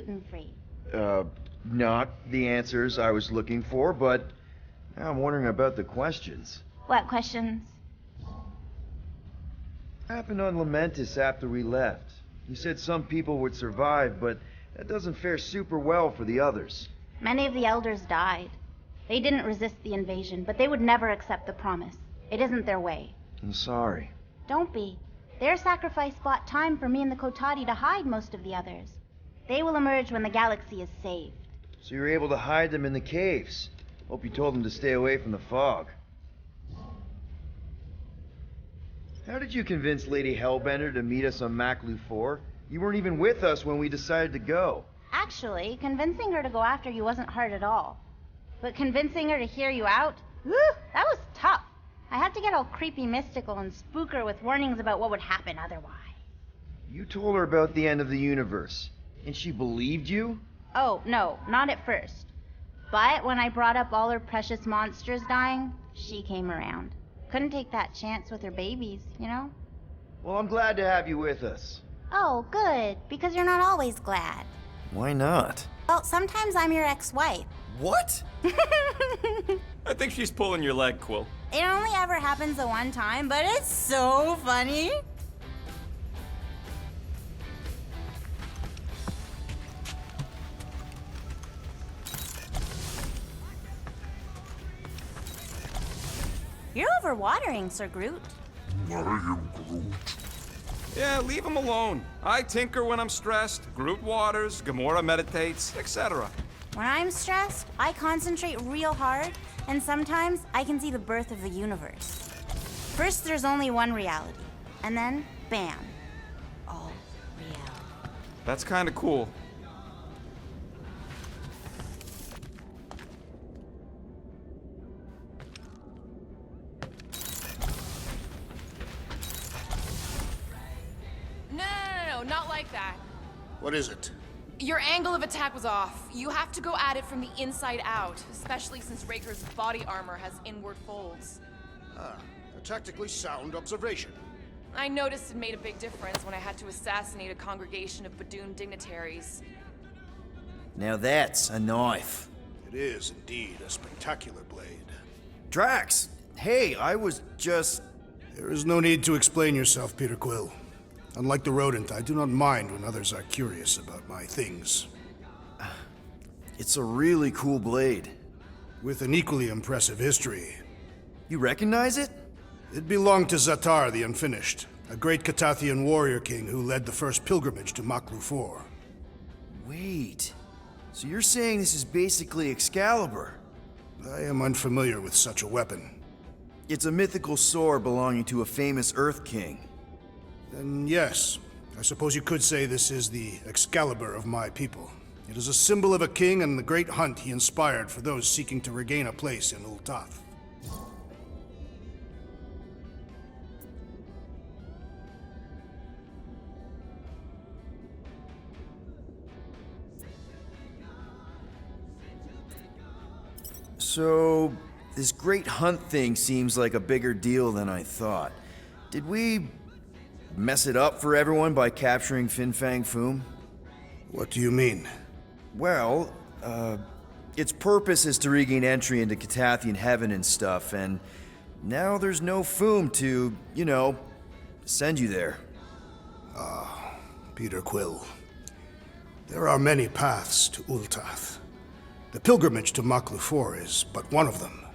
gluten-free? Not the answers I was looking for, but now I'm wondering about the questions. What questions? What happened on Lamentis after we left? You said some people would survive, but that doesn't fare super well for the others. Many of the elders died. They didn't resist the invasion, but they would never accept the promise. It isn't their way. I'm sorry. Don't be. Their sacrifice bought time for me and the Kotati to hide most of the others. They will emerge when the galaxy is saved. So you were able to hide them in the caves. Hope you told them to stay away from the fog. How did you convince Lady Hellbender to meet us on Maklu 4? You weren't even with us when we decided to go. Actually, convincing her to go after you wasn't hard at all. But convincing her to hear you out? Whew, that was tough. I had to get all creepy mystical and spook her with warnings about what would happen otherwise. You told her about the end of the universe, and she believed you? Oh, no, not at first. But when I brought up all her precious monsters dying, she came around. Couldn't take that chance with her babies, you know? Well, I'm glad to have you with us. Oh, good, because you're not always glad. Why not? Well, sometimes I'm your ex-wife. What? I think she's pulling your leg, Quill. It only ever happens the one time, but it's so funny. You're overwatering, Sir Groot. I am Groot. Yeah, leave him alone. I tinker when I'm stressed, Groot waters, Gamora meditates, etc. When I'm stressed, I concentrate real hard, and sometimes I can see the birth of the universe. First, there's only one reality, and then, bam, all reality. That's kinda cool. No, not like that. What is it? Your angle of attack was off. You have to go at it from the inside out, especially since Raker's body armor has inward folds. A tactically sound observation. I noticed it made a big difference when I had to assassinate a congregation of Badoon dignitaries. Now that's a knife. It is indeed a spectacular blade. Drax, hey, I was just... There is no need to explain yourself, Peter Quill. Unlike the rodent, I do not mind when others are curious about my things. It's a really cool blade. With an equally impressive history. You recognize it? It belonged to Zatar the Unfinished, a great Katathian warrior king who led the first pilgrimage to Maklu 4. Wait, so you're saying this is basically Excalibur? I am unfamiliar with such a weapon. It's a mythical sword belonging to a famous Earth King. Then yes, I suppose you could say this is the Excalibur of my people. It is a symbol of a king and the great hunt he inspired for those seeking to regain a place in Ultath. So, this great hunt thing seems like a bigger deal than I thought. Did we mess it up for everyone by capturing Fin Fang Foom? What do you mean? Well, its purpose is to regain entry into Katathian heaven and stuff, and now there's no Foom to, you know, send you there. Peter Quill. There are many paths to Ultath. The pilgrimage to Maklu 4 is but one of them.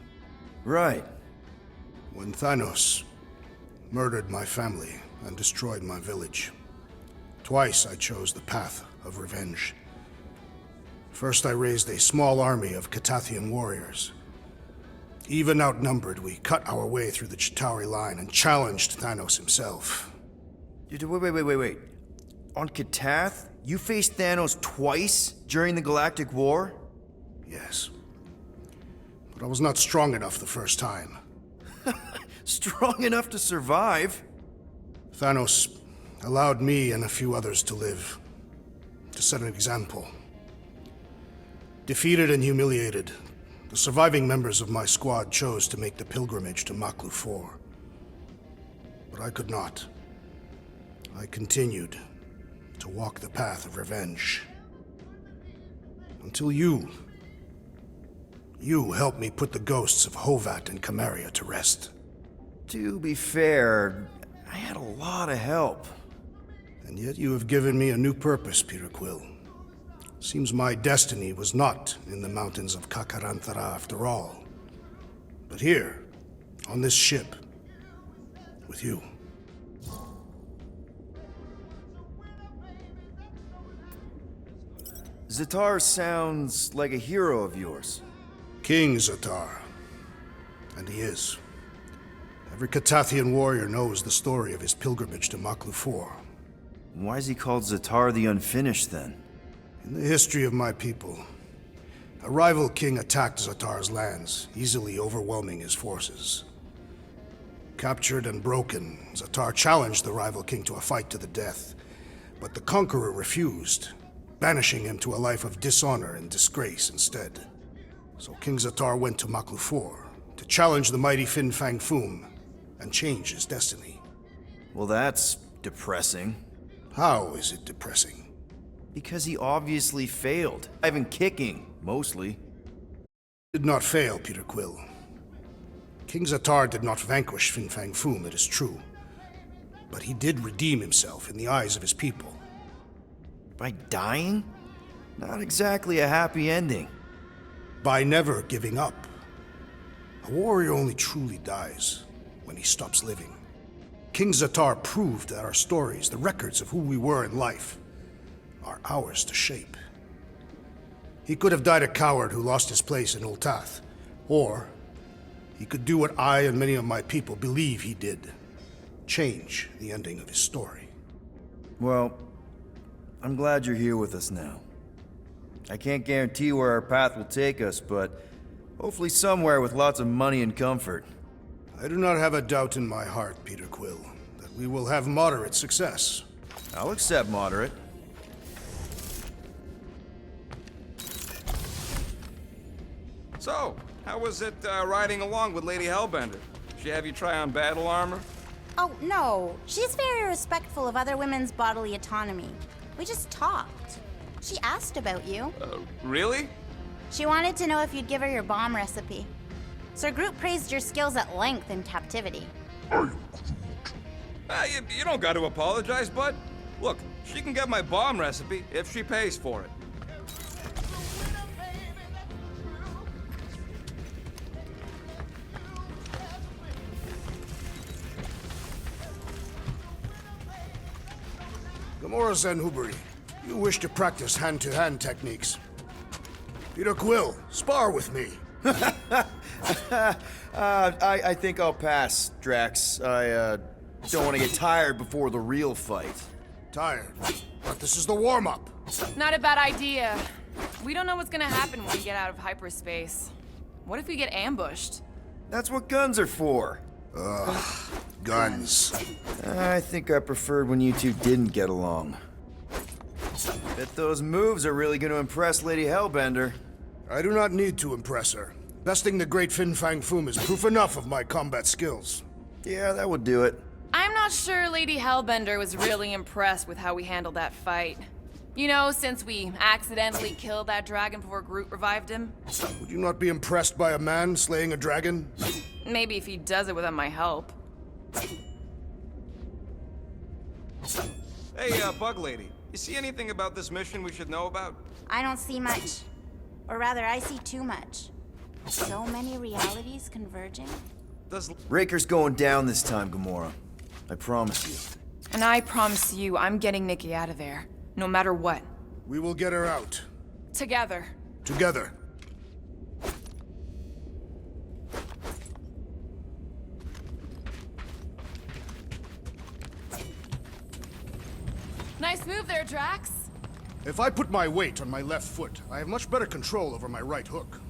Right. When Thanos murdered my family and destroyed my village, twice I chose the path of revenge. First, I raised a small army of Katathian warriors. Even outnumbered, we cut our way through the Chitauri line and challenged Thanos himself. Wait. On Katath, you faced Thanos twice during the Galactic War? Yes. But I was not strong enough the first time. Strong enough to survive? Thanos allowed me and a few others to live, to set an example. Defeated and humiliated, the surviving members of my squad chose to make the pilgrimage to Maklu 4. But I could not. I continued to walk the path of revenge. Until you helped me put the ghosts of Hovat and Camaria to rest. To be fair, I had a lot of help. And yet you have given me a new purpose, Peter Quill. Seems my destiny was not in the mountains of Kakaranthara after all, but here, on this ship, with you. Zatar sounds like a hero of yours. King Zatar. And he is. Every Katathian warrior knows the story of his pilgrimage to Maklu 4. Why is he called Zatar the Unfinished, then? In the history of my people, a rival king attacked Zatar's lands, easily overwhelming his forces. Captured and broken, Zatar challenged the rival king to a fight to the death, but the conqueror refused, banishing him to a life of dishonor and disgrace instead. So King Zatar went to Maklu 4 to challenge the mighty Fin Fang Foom and change his destiny. Well, that's depressing. How is it depressing? Because he obviously failed. Even kicking, mostly. Did not fail, Peter Quill. King Zatar did not vanquish Fin Fang Foom, it is true. But he did redeem himself in the eyes of his people. By dying? Not exactly a happy ending. By never giving up. A warrior only truly dies when he stops living. King Zatar proved that our stories, the records of who we were in life, are ours to shape. He could have died a coward who lost his place in Ultath, or he could do what I and many of my people believe he did. Change the ending of his story. Well, I'm glad you're here with us now. I can't guarantee where our path will take us, but hopefully somewhere with lots of money and comfort. I do not have a doubt in my heart, Peter Quill, that we will have moderate success. I'll accept moderate. So, how was it riding along with Lady Hellbender? She have you try on battle armor? Oh, no. She's very respectful of other women's bodily autonomy. We just talked. She asked about you. Really? She wanted to know if you'd give her your bomb recipe. Sir Groot praised your skills at length in captivity. You don't got to apologize, bud. Look, she can get my bomb recipe if she pays for it. Gamora Zenhuberi, you wish to practice hand-to-hand techniques. Peter Quill, spar with me. I think I'll pass, Drax. I don't want to get tired before the real fight. Tired, but this is the warm-up. Not a bad idea. We don't know what's gonna happen when we get out of hyperspace. What if we get ambushed? That's what guns are for. Guns. I think I preferred when you two didn't get along. Bet those moves are really going to impress Lady Hellbender. I do not need to impress her. Besting the great Fin Fang Foom is proof enough of my combat skills. Yeah, that would do it. I'm not sure Lady Hellbender was really impressed with how we handled that fight. You know, since we accidentally killed that dragon before Groot revived him. Would you not be impressed by a man slaying a dragon? Maybe if he does it without my help. Hey, Bug Lady, you see anything about this mission we should know about? I don't see much. Or rather, I see too much. So many realities converging. Does Raker's going down this time, Gamora. I promise you. And I promise you, I'm getting Nikki out of there. No matter what. We will get her out. Together. Together. Nice move there, Drax. If I put my weight on my left foot, I have much better control over my right hook.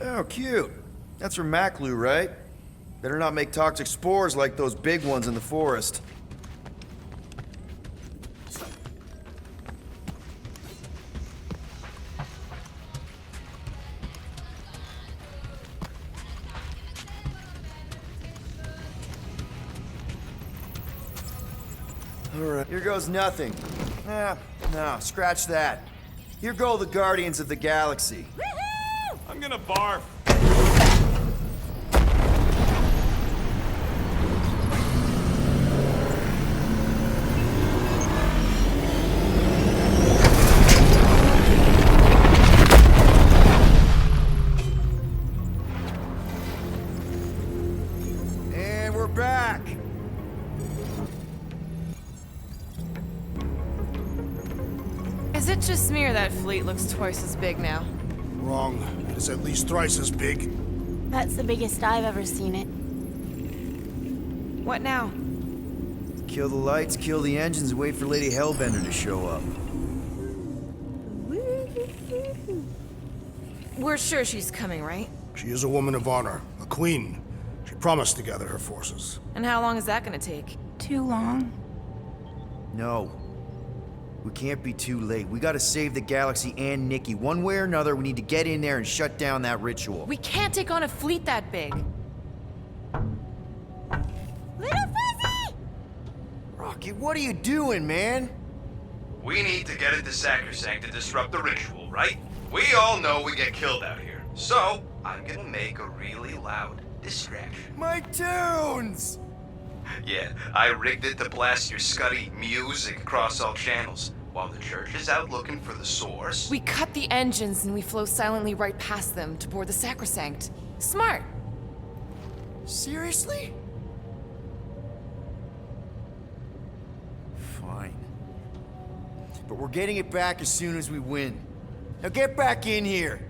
Oh, cute. That's from Maklu, right? Better not make toxic spores like those big ones in the forest. All right, here goes nothing. No, scratch that. Here go the Guardians of the Galaxy. I'm gonna barf. And we're back. Is it just me or that fleet looks twice as big now? Wrong. It is at least thrice as big. That's the biggest I've ever seen it. What now? Kill the lights, kill the engines, and wait for Lady Hellbender to show up. We're sure she's coming, right? She is a woman of honor, a queen. She promised to gather her forces. And how long is that gonna take? Too long. No. We can't be too late. We gotta save the galaxy and Nikki. One way or another, we need to get in there and shut down that ritual. We can't take on a fleet that big. Little Fuzzy! Rocky, what are you doing, man? We need to get into Sacrosanct to disrupt the ritual, right? We all know we get killed out here. So, I'm gonna make a really loud distraction. My tunes! Yeah, I rigged it to blast your scuddy music across all channels. While the church is out looking for the source... We cut the engines and we flow silently right past them to board the Sacrosanct. Smart. Seriously? Fine. But we're getting it back as soon as we win. Now get back in here!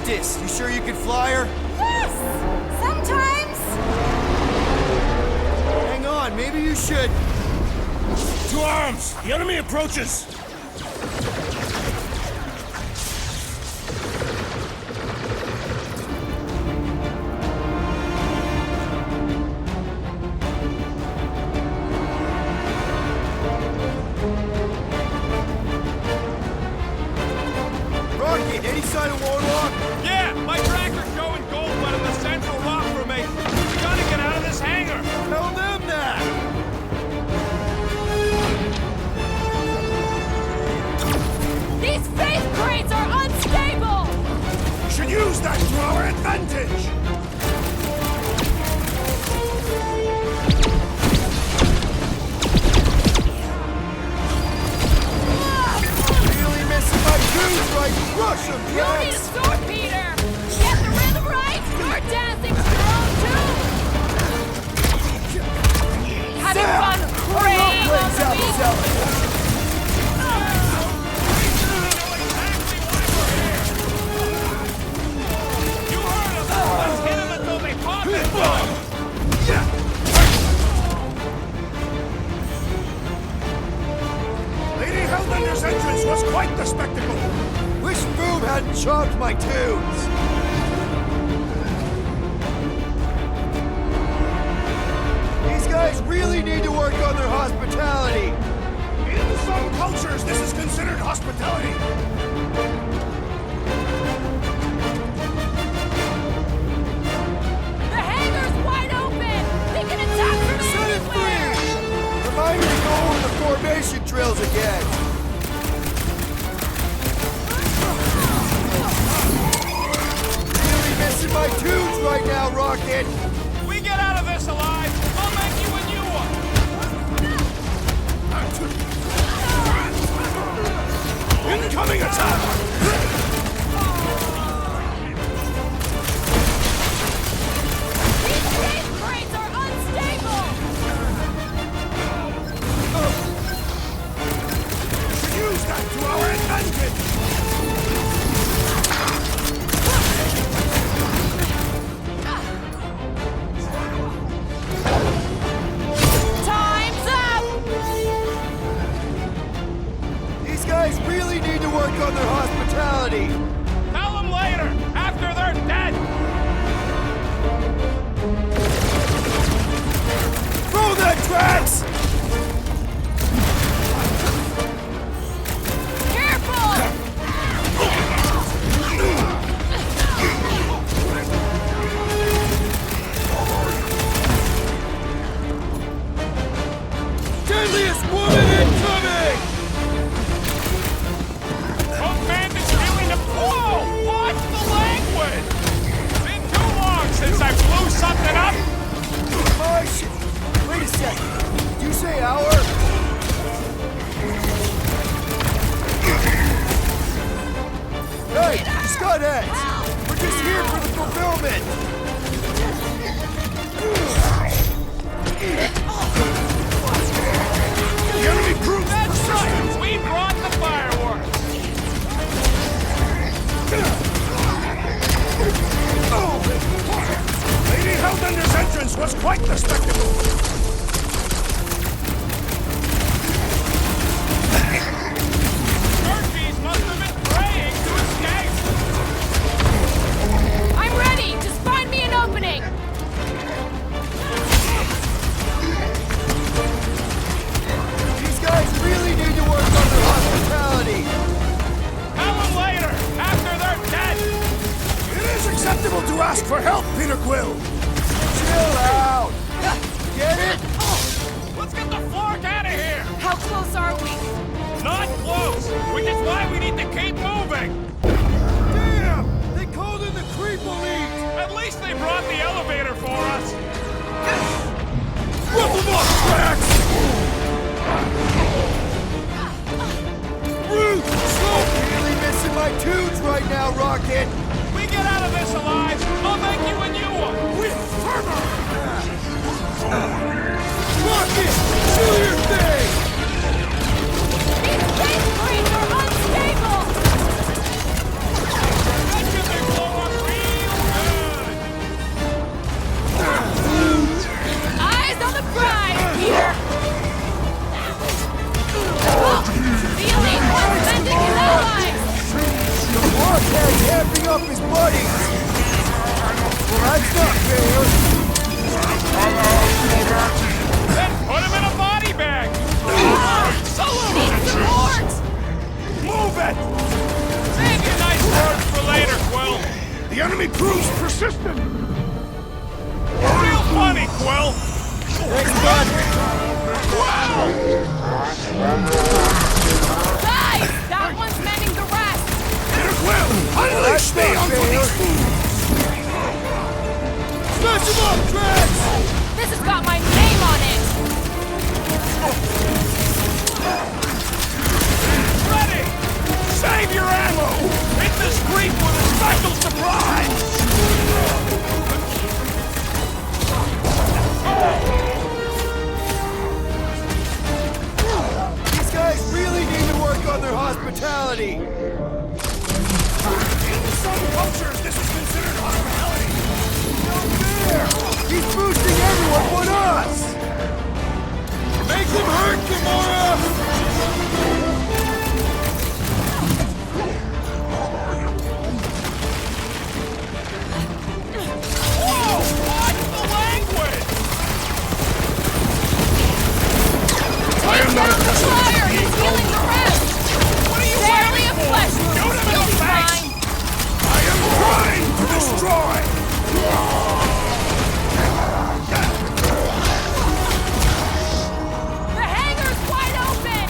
Mantis, you sure you can fly her? Yes! Sometimes! Hang on, maybe you should. To arms! The enemy approaches! Rocket, any sign of Warlock? Yeah, my tracker's showing gold but in the central rock formation. We gotta get out of this hangar. Tell them that! These faith crates are unstable! Should use that to our advantage! Really missing my dudes right? Rush them, You need a sword, Peter! Get the rhythm right! You're dancing to your own tune! Having fun praying on the beat? You heard us. Let's hit them until they pop it. Lady Hellbender's entrance was quite the spectacle! Wish Boom hadn't chopped my tunes! These guys really need to work on their hospitality! In some cultures, this is considered hospitality. The hangar's wide open! They can attack from Set it anywhere! free! Remind me to go over the formation drills again! Really missing my tunes right now, Rocket! We get out of this alive, I'll make you a new one. Incoming attack! These faith crates are unstable! Should use that to our advantage! Time's up! These guys really need to work on their hospitality! Tell them later, after they're dead. Throw that tracks! Careful! Deadliest woman incoming! Both man is feeling the whoa! Watch the language! Been too long since I blew something up. My shit! Wait a second. Did you say hour? Hey, Scotheads! We're just here for the fulfillment! The enemy proves That's right! We brought the fireworks! Lady Hellbender's entrance was quite the spectacle! Turkeys must have been praying to escape! I'm ready! Just find me an opening! These guys really need to work on their hospitality! Tell them later, after they're dead! It is acceptable to ask for help, Peter Quill! Chill out! Get it? Let's get the fork out of here! How close are we? Not close, which is why we need to keep moving! Damn! They called in the creep elite! At least they brought the elevator for us! Rip them off, tracks! Root! Slow! Really missing my tunes right now, Rocket! We get out of this alive, I'll make you a new one! With fervor! Rocket! Do your thing! These faith crates are unstable! That should be blown up his buddies! Well, that's not fair! Then put him in a body bag! Need support! Move it! Save your nice words for later, Quill! The enemy proves persistent! Real funny, Quill! Thanks, bud! Guys! That one's mending the rest! It will! Unleash me onto these fools! Smash him up, Drax! This has got my name on it! Ready! Save your ammo! Hit the street with a special surprise! These guys really need to work on their hospitality! In some cultures, this is considered hospitality! No fair! He's boosting everyone but us! Make him hurt, Gamora! Whoa! Watch the language! I am not accustomed Fire! to being He's healing the rest! What are you Barely a waiting for? flesh wound! Shoot him in He'll the be face! fine! I am trying to destroy! The hangar's wide open!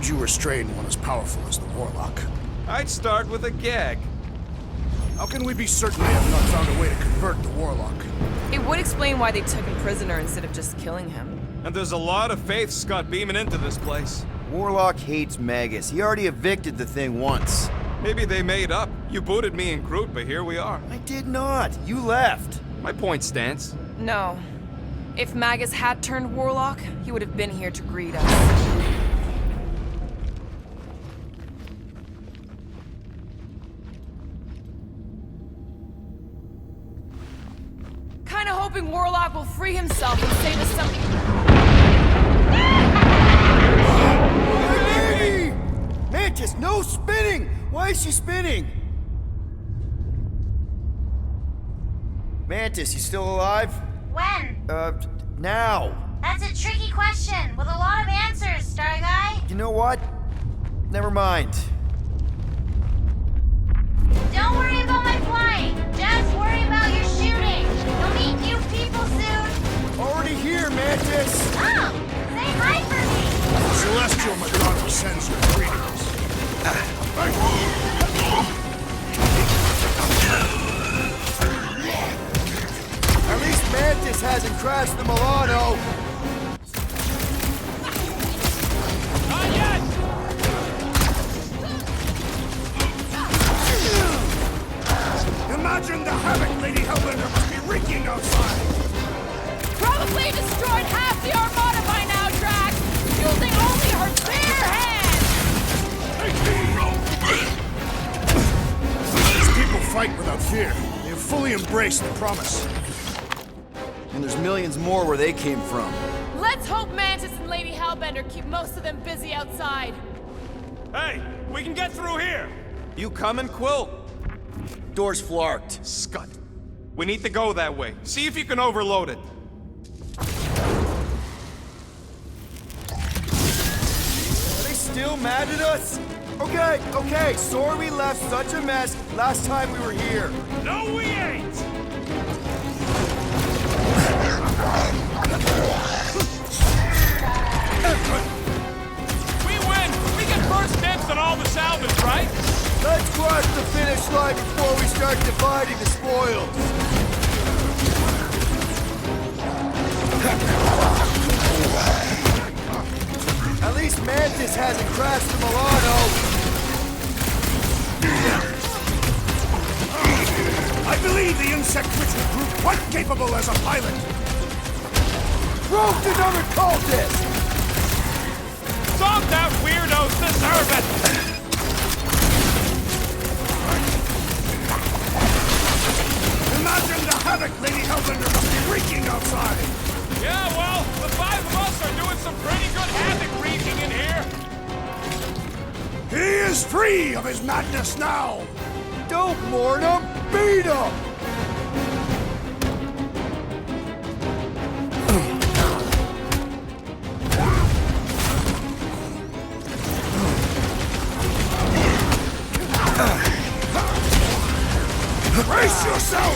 would you restrain one as powerful as the Warlock? I'd start with a gag. How can we be certain they have not found a way to convert the Warlock? It would explain why they took him prisoner instead of just killing him. And there's a lot of faith Scott beaming into this place. Warlock hates Magus. He already evicted the thing once. Maybe they made up. You booted me and Groot, but here we are. I did not. You left. My point stands. No. If Magus had turned Warlock, he would have been here to greet us. Kinda hoping Warlock will free himself and save us some... Hey! Mantis, no spinning! Why is she spinning? Mantis, you still alive? When? Now. That's a tricky question with a lot of answers, Star Guy. You know what? Never mind. Don't worry about my flying. Just worry about your shooting. You'll meet new people soon. Already here, Mantis! Oh, say hi for me. Celestial Madonna sends her greetings. At least Mantis hasn't crashed the Milano. Not yet! Imagine the havoc Lady Hellbender must be wreaking outside. Probably destroyed half the Armada by now, Drax! Using only her bare hands! These people fight without fear. They have fully embraced the promise. And there's millions more where they came from. Let's hope Mantis and Lady Hellbender keep most of them busy outside. Hey, we can get through here. You coming, Quill? Door's flarked. Scud. We need to go that way. See if you can overload it. Are they still mad at us? Okay, sorry we left such a mess last time we were here. No, we ain't! We win! We get first dibs on all the salvage, right? Let's cross the finish line before we start dividing the spoils. At least Mantis hasn't crashed the Milano. I believe the insect witch will prove quite capable as a pilot. Broke another cultist! Zonked out weirdos deserve it! Imagine the havoc Lady Hellbender must be wreaking outside. Yeah, well, the five of us are doing some pretty good havoc wreaking in here. He is free of his madness now. Don't mourn him, beat him! Brace yourself!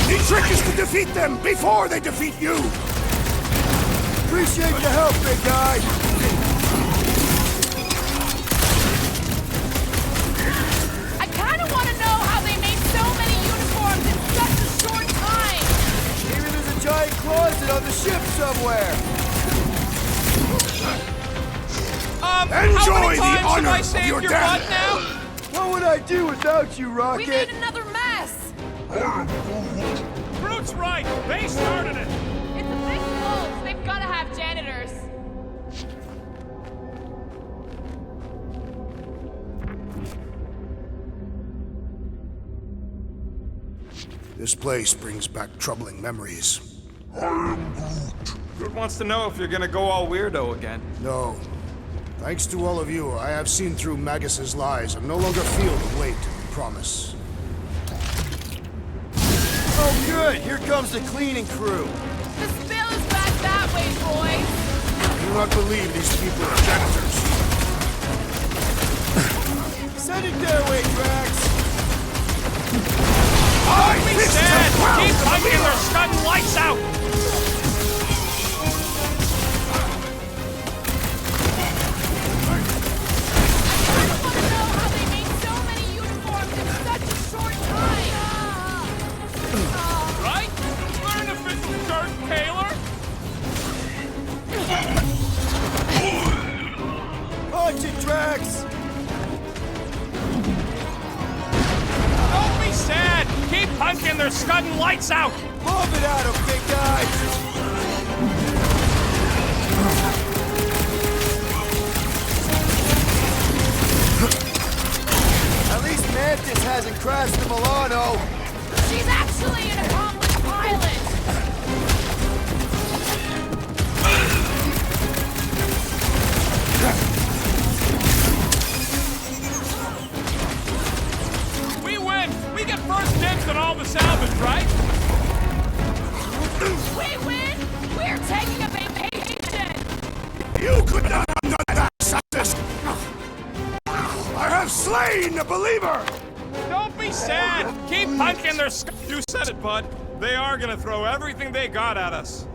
The trick is to defeat them before they defeat you! Appreciate the help, big guy! I kinda wanna know how they made so many uniforms in such a short time! Maybe there's a giant closet on the ship somewhere! Enjoy how many the times honor have I of saved your your death. butt now? What would I do without you, We Rocket? made another mess! Groot's right. They started it. It's a big clothes. They've gotta have janitors. This place brings back troubling memories. Groot wants to know if you're gonna go all weirdo again. No. Thanks to all of you, I have seen through Magus's lies and no longer feel the weight of the promise. Oh good, here comes the cleaning crew. The spill is back that way, boys. I do not believe these people are janitors. Send it their way, Drax. I We fist said the ground keep of the fighting or leader. stunning lights out. punking, they're scudding lights out! Move it at him, big guy! At least Mantis hasn't crashed the Milano. She's actually an accomplished pilot! We win! We get first dibs on all the salvage, right? We win! We're taking a vacation! You could not have done that, Satis! I have slain the believer! Don't be sad! Keep punking their You said it, bud. They are gonna throw everything they got at us.